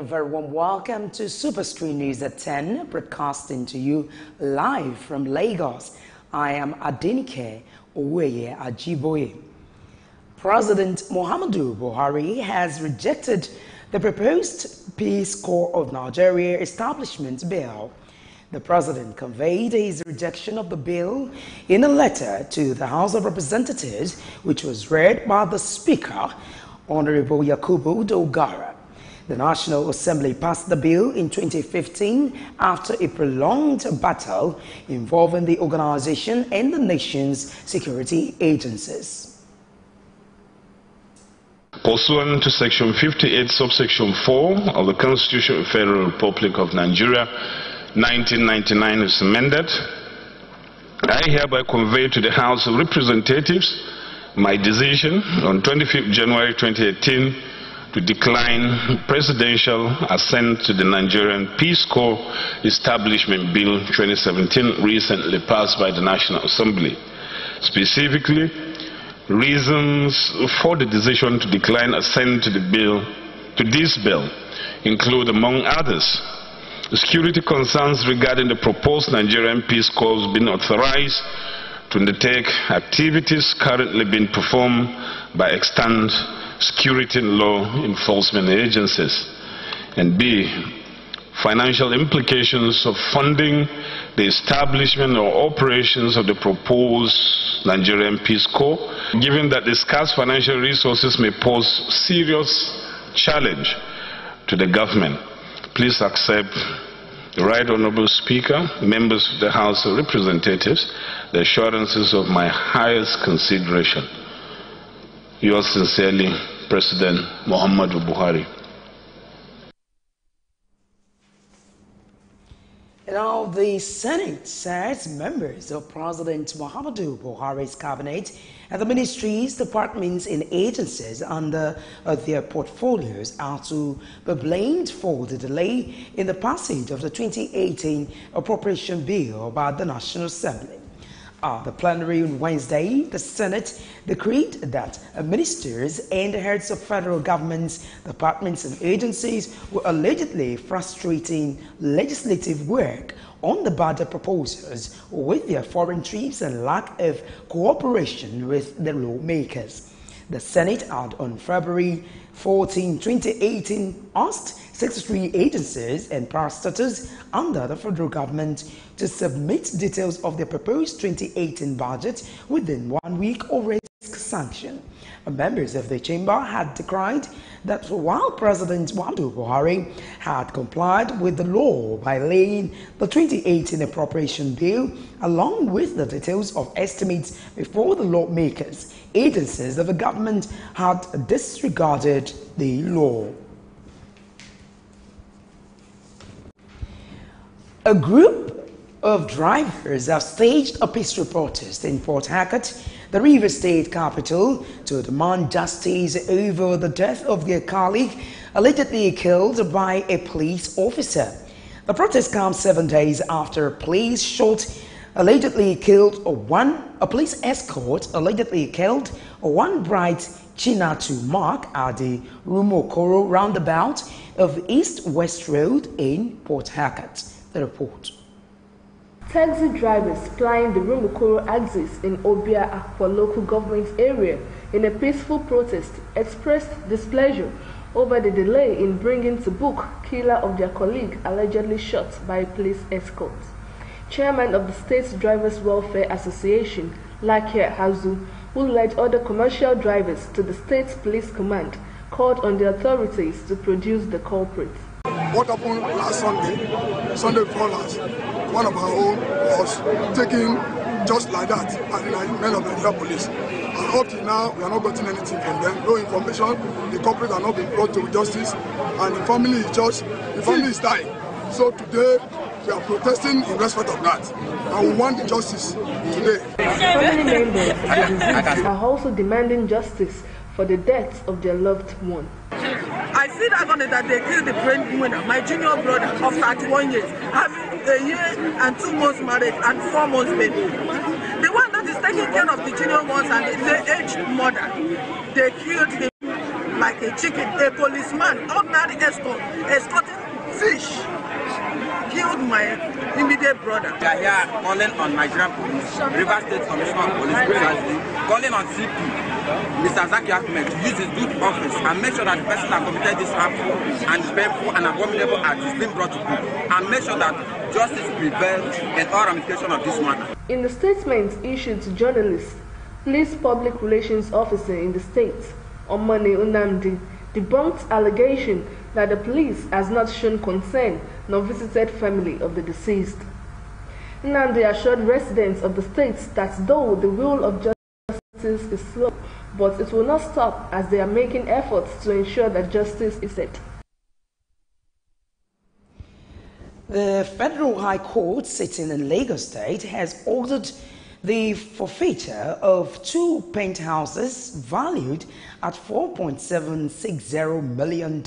very warm welcome to SuperScreen News at 10, broadcasting to you live from Lagos. I am Adenike Oweye Ajiboye. President Muhammadu Buhari has rejected the proposed Peace Corps of Nigeria establishment bill. The president conveyed his rejection of the bill in a letter to the House of Representatives, which was read by the Speaker, Honorable Yakubu Dogara. The National Assembly passed the bill in 2015 after a prolonged battle involving the organization and the nation's security agencies. Pursuant to Section 58, subsection 4 of the Constitution of the Federal Republic of Nigeria, 1999 is amended, I hereby convey to the House of Representatives my decision on 25th January 2018 to decline presidential assent to the Nigerian Peace Corps Establishment Bill 2017 recently passed by the National Assembly. Specifically, reasons for the decision to decline assent to this bill include, among others, security concerns regarding the proposed Nigerian Peace Corps being authorized to undertake activities currently being performed by extant security and law enforcement agencies, and B, financial implications of funding the establishment or operations of the proposed Nigerian Peace Corps, given that the scarce financial resources may pose serious challenge to the government. Please accept the Right Honorable Speaker, members of the House of Representatives, the assurances of my highest consideration. Yours sincerely, President Muhammadu Buhari. Now, the Senate says members of President Muhammadu Buhari's cabinet and the ministries, departments, and agencies under their portfolios are to be blamed for the delay in the passage of the 2018 appropriation bill by the National Assembly. At the plenary on Wednesday, the Senate decreed that ministers and heads of federal governments, departments, and agencies were allegedly frustrating legislative work on the budget proposals with their foreign trips and lack of cooperation with the lawmakers. The Senate had on February 14, 2018, asked 63 agencies and parastatals under the federal government to submit details of their proposed 2018 budget within 1 week or risk sanction. Members of the chamber had decried that while President Muhammadu Buhari had complied with the law by laying the 2018 appropriation bill along with the details of estimates before the lawmakers, agencies of the government had disregarded the law. A group of drivers have staged a peaceful protest in Port Harcourt, the River State capital, to demand justice over the death of their colleague allegedly killed by a police officer. The protest comes 7 days after police allegedly killed a police escort allegedly killed one bright Chinatu Mark at the Rumokoro roundabout of East-West Road in Port Harcourt. The report. Taxi drivers plying the Rumokoro axis in Obia Akwa local government area in a peaceful protest expressed displeasure over the delay in bringing to book killer of their colleague allegedly shot by a police escort. Chairman of the State Drivers Welfare Association, Lakia Hazu, who led other commercial drivers to the State Police Command, called on the authorities to produce the culprits. What happened last Sunday before last, one of our own was taken just like that by the men of the police. And up till now, we are not getting anything from them. No information. The culprits are not being brought to justice, and the family is dying. So today, we are protesting in respect of that, and we want the justice today. Family members of the deceased are also demanding justice for the deaths of their loved one. I feel agony that they killed the breadwinner, my junior brother of 31 years, having a year and 2 months marriage and 4 months baby. The one that is taking care of the junior ones and the aged mother, they killed him. like a chicken. A policeman, ordinary escorting fish, killed my immediate brother. We are here calling on Nigerian Police, River State Commissioner of Police, precisely, calling on CP, Mr. Zaki Ahmed, to use his good office and make sure that the person that committed this act and is painful and abominable act is being brought to book, and make sure that justice prevails in all ramifications of this matter. In the statement issued to journalists, Police Public Relations Officer in the state, Omane Unamdi, debunked allegation that the police has not shown concern nor visited family of the deceased. Nnamdi assured residents of the state that though the wheel of justice is slow, but it will not stop as they are making efforts to ensure that justice is set. The Federal High Court sitting in Lagos State has ordered the forfeiture of 2 penthouses valued at $4.760 million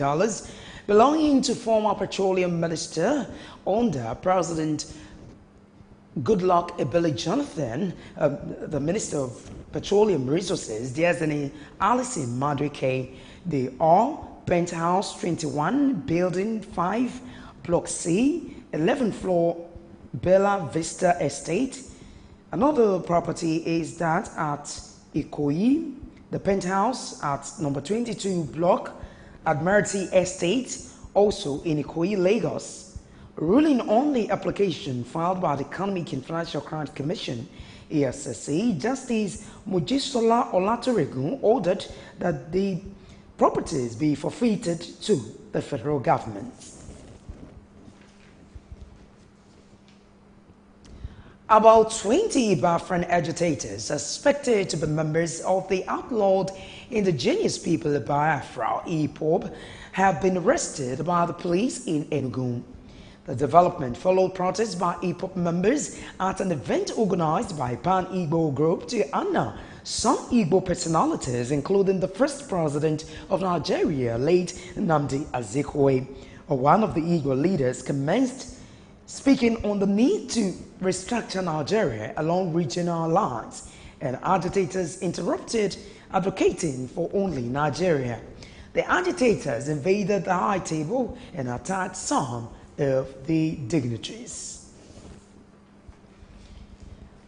belonging to former Petroleum Minister under President Goodluck Ebele Jonathan, the Minister of Petroleum Resources, Diazani Alison Madueke. They are Penthouse 21, Building 5, Block C, 11th floor, Bella Vista Estate. Another property is that at Ikoyi, the penthouse at number 22 block, Admiralty Estate, also in Ikoyi, Lagos. Ruling on the application filed by the Economic and Financial Crimes Commission, EFCC, Justice Mojisola Olatoregun ordered that the properties be forfeited to the federal government. About 20 Biafran agitators suspected to be members of the outlawed indigenous people of Biafra, IPOB, have been arrested by the police in Enugu. The development followed protests by IPOB members at an event organized by Pan-Igbo group to honor some Igbo personalities, including the first president of Nigeria, late Nnamdi Azikiwe. One of the Igbo leaders commenced speaking on the need to restructure Nigeria along regional lines, and agitators interrupted, advocating for only Nigeria. The agitators invaded the high table and attacked some of the dignitaries.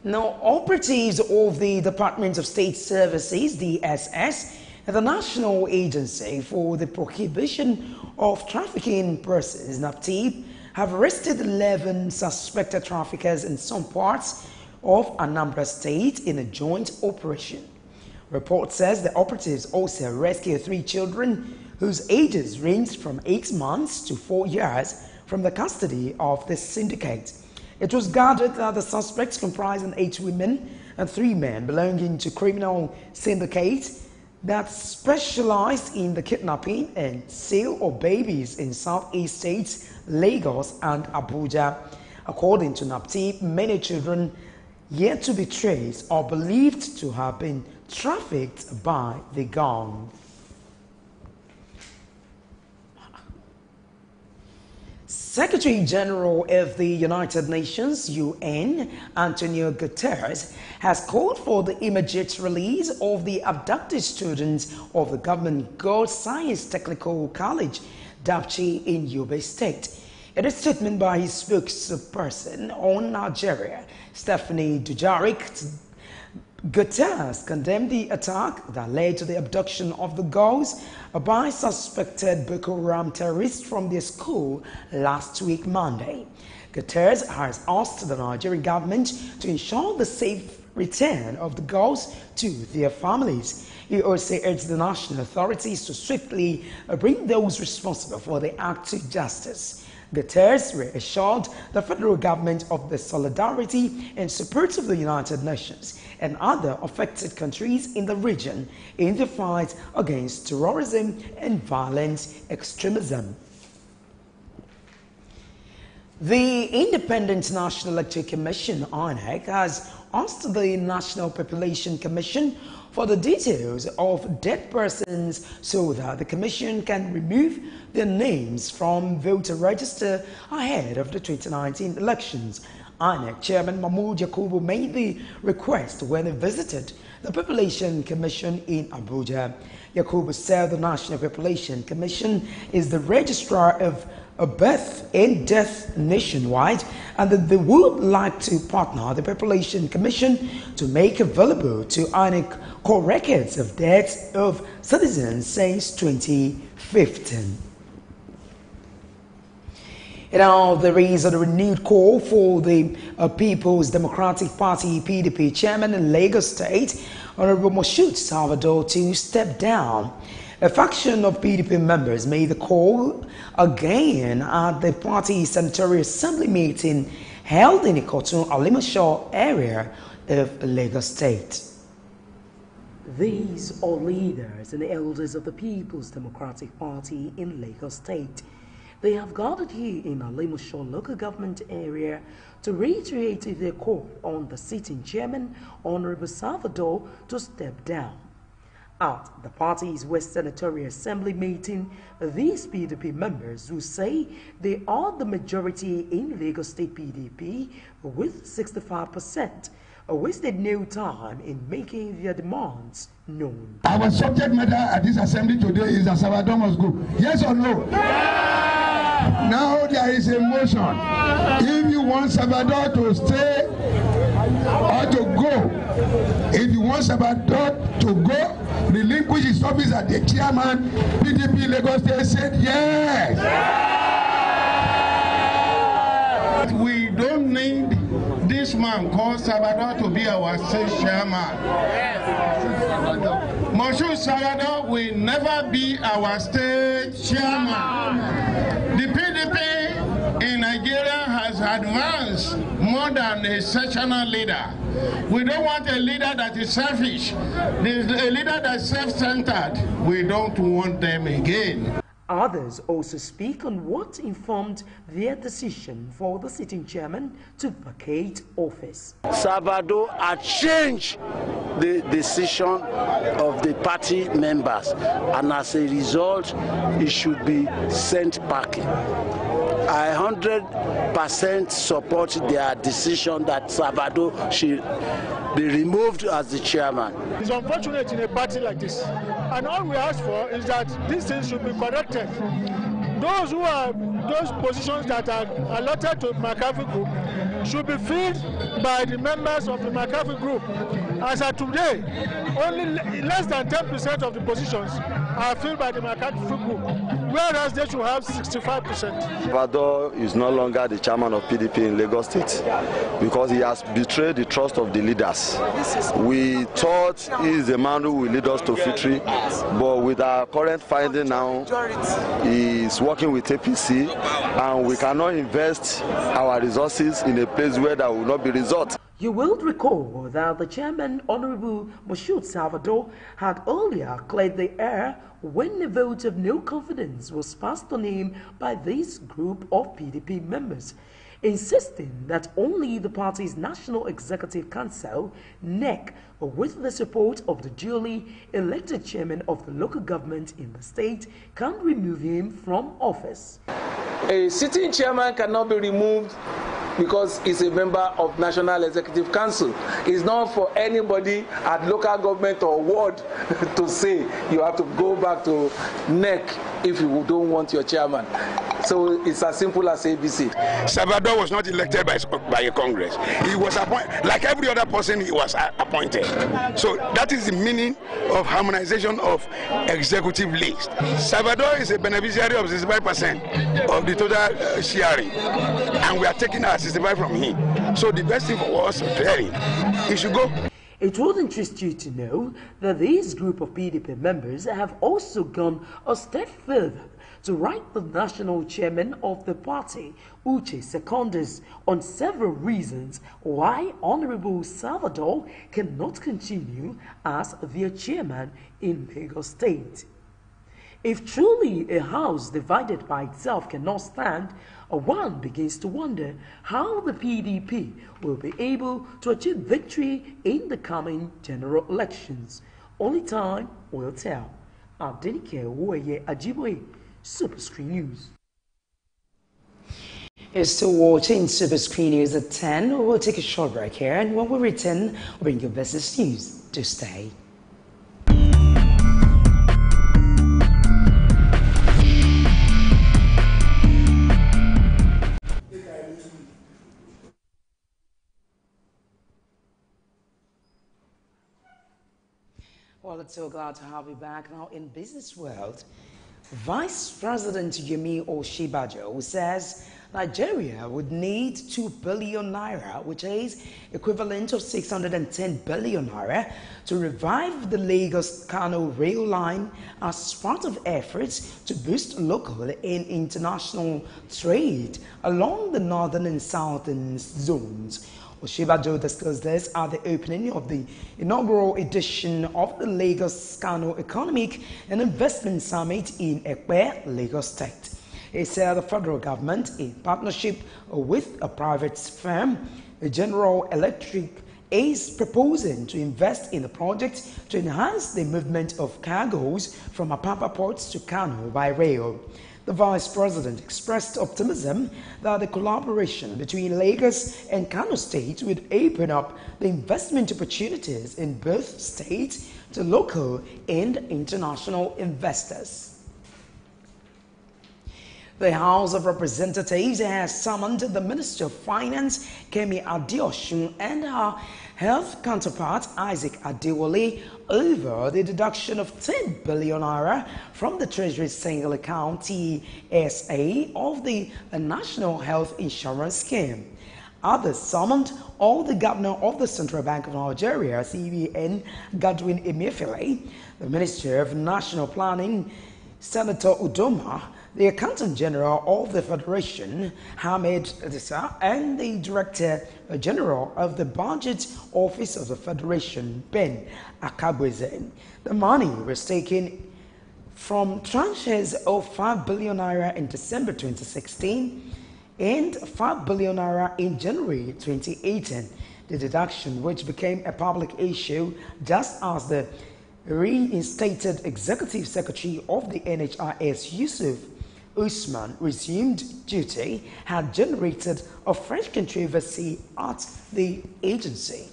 Now, operatives of the Department of State Services, DSS, and the National Agency for the Prohibition of Trafficking Persons, NAPTIP, have arrested 11 suspected traffickers in some parts of Anambra State in a joint operation. Report says the operatives also rescued 3 children whose ages ranged from 8 months to 4 years from the custody of the syndicate. It was gathered that the suspects comprising 8 women and 3 men belonging to criminal syndicates that specialized in the kidnapping and sale of babies in Southeast states, Lagos and Abuja. According to NAPTIP, many children yet to be traced are believed to have been trafficked by the gang. Secretary General of the United Nations, UN, Antonio Guterres, has called for the immediate release of the abducted students of the government Girls Science Technical College, Dapchi, in Yobe State. In a statement by his spokesperson on Nigeria, Stephanie Dujarric, Guterres condemned the attack that led to the abduction of the girls by suspected Boko Haram terrorists from their school last week, Monday. Guterres has asked the Nigerian government to ensure the safe return of the girls to their families. He also urged the national authorities to swiftly bring those responsible for the act to justice. Guterres reassured the federal government of the solidarity and support of the United Nations and other affected countries in the region in the fight against terrorism and violent extremism. The Independent National Electoral Commission, INEC, has asked the National Population Commission for the details of dead persons so that the Commission can remove their names from voter register ahead of the 2019 elections. INEC Chairman Mahmoud Yakubu made the request when he visited the Population Commission in Abuja. Yakubu said the National Population Commission is the registrar of birth and death nationwide, and that they would like to partner the Population Commission to make available to INEC core records of deaths of citizens since 2015. Now, there is a renewed call for the People's Democratic Party PDP chairman in Lagos State, Honorable Moshood Salvador, to step down. A faction of PDP members made the call again at the party's senatorial assembly meeting held in the Kotun Alimashaw area of Lagos State. These are leaders and elders of the People's Democratic Party in Lagos State. They have gathered here in Alimashaw local government area to reiterate their call on the sitting chairman, Honorable Salvador, to step down. At the party's West Senatorial Assembly meeting, these PDP members who say they are the majority in Lagos State PDP with 65%, wasted no time in making their demands known. Our subject matter at this assembly today is that Salvador must go. Yes or no? Now there is a motion. If you want Salvador to stay or to go, if you want Salvador to go, relinquish his office as the chairman, PDP Lagos State said yes. We don't need this man called Salvador to be our state chairman. Moshood Salvador will never be our state chairman. The PDP in Nigeria has advanced more than a sectional leader. We don't want a leader that is selfish, a leader that's self-centered. We don't want them again. Others also speak on what informed their decision for the sitting chairman to vacate office. Salvador had changed the decision of the party members, and as a result, he should be sent packing. I 100% support their decision that Salvador should be removed as the chairman. It's unfortunate in a party like this, and all we ask for is that these things should be corrected. Those positions that are allotted to McCarthy Group should be filled by the members of the McCarthy Group. As of today, only less than 10% of the positions are filled by the McCarthy Group, whereas they should have 65%. Salvador is no longer the chairman of PDP in Lagos State because he has betrayed the trust of the leaders. We thought he is the man who will lead us to victory, but with our current finding now, he is working with APC, and we cannot invest our resources in a place where there will not be results. You will recall that the chairman, Honorable Moshood Salvador, had earlier cleared the air when a vote of no confidence was passed on him by this group of PDP members, insisting that only the party's National Executive Council, NEC, with the support of the duly elected chairman of the local government in the state, can remove him from office. A sitting chairman cannot be removed because he's a member of National Executive Council. It's not for anybody at local government or ward to say you have to go back to NEC if you don't want your chairman. So it's as simple as ABC. Salvador was not elected by a Congress. He was appointed, like every other person, he was appointed. So that is the meaning of harmonization of executive list. Salvador is a beneficiary of 65% of the total sharing, and we are taking our 65 from him. So the best thing for us to tell him, he should go. It would interest you to know that this group of PDP members have also gone a step further to write the national chairman of the party, Uche Secondus, on several reasons why Honorable Salvador cannot continue as their chairman in Lagos State. If truly a house divided by itself cannot stand, one begins to wonder how the PDP will be able to achieve victory in the coming general elections. Only time will tell. Adenike Woye Ajiboye, SuperScreen News. You're still watching SuperScreen News at 10. We'll take a short break here, and when we return, we'll bring you business news. Do stay. Well, it's so glad to have you back now in business world. Vice President Yemi Osinbajo says Nigeria would need 2 billion naira, which is equivalent of 610 billion naira, to revive the Lagos-Kano rail line as part of efforts to boost local and international trade along the northern and southern zones. Osinbajo discussed this at the opening of the inaugural edition of the Lagos-Kano Economic and Investment Summit in Ekpe, Lagos State. He said the federal government, in partnership with a private firm, General Electric, is proposing to invest in the project to enhance the movement of cargoes from Apapa ports to Kano by rail. The Vice President expressed optimism that the collaboration between Lagos and Kano State would open up the investment opportunities in both states to local and international investors. The House of Representatives has summoned the Minister of Finance, Kemi Adeosun, and her health counterpart, Isaac Adewale, over the deduction of 10 billion naira from the Treasury Single Account TSA of the National Health Insurance Scheme. Others summoned all the Governor of the Central Bank of Nigeria, CBN, Godwin Emefiele, the Minister of National Planning, Senator Udoma, the Accountant General of the Federation, Hamid Adisa, and the Director General of the Budget Office of the Federation, Ben Akabweze. The money was taken from tranches of 5 billion naira in December 2016 and 5 billion naira in January 2018. The deduction, which became a public issue just as the reinstated Executive Secretary of the NHIS, Yusuf Usman, resumed duty, had generated a fresh controversy at the agency.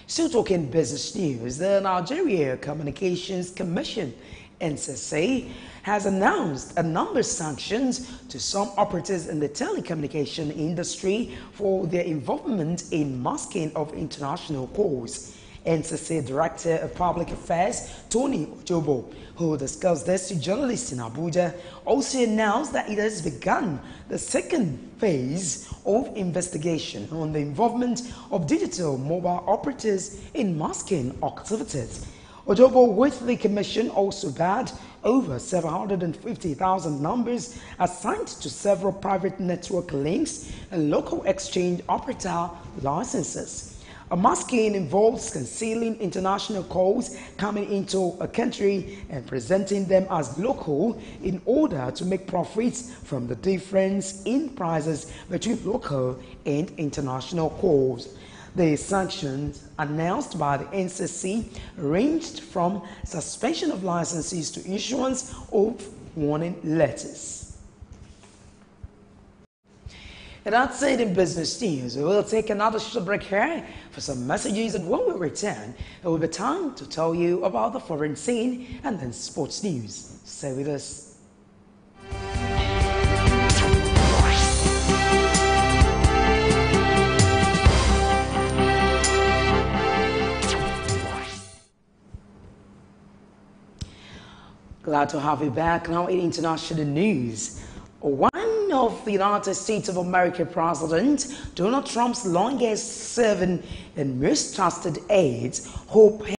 Still talking business news, the Nigeria Communications Commission, NCC, has announced a number of sanctions to some operators in the telecommunication industry for their involvement in masking of international calls. NCC Director of Public Affairs, Tony Ojobo, who discussed this to journalists in Abuja, also announced that it has begun the second phase of investigation on the involvement of digital mobile operators in masking activities. Ojobo with the commission also had over 750,000 numbers assigned to several private network links and local exchange operator licenses. A masking involves concealing international calls coming into a country and presenting them as local in order to make profits from the difference in prices between local and international calls. The sanctions announced by the NCC ranged from suspension of licenses to issuance of warning letters. And that's it in business news. We'll take another short break here for some messages, and when we return, it will be time to tell you about the foreign scene and then sports news. Stay with us. Glad to have you back now in international news. One of the United States of America President Donald Trump's longest serving and most trusted aides, Hope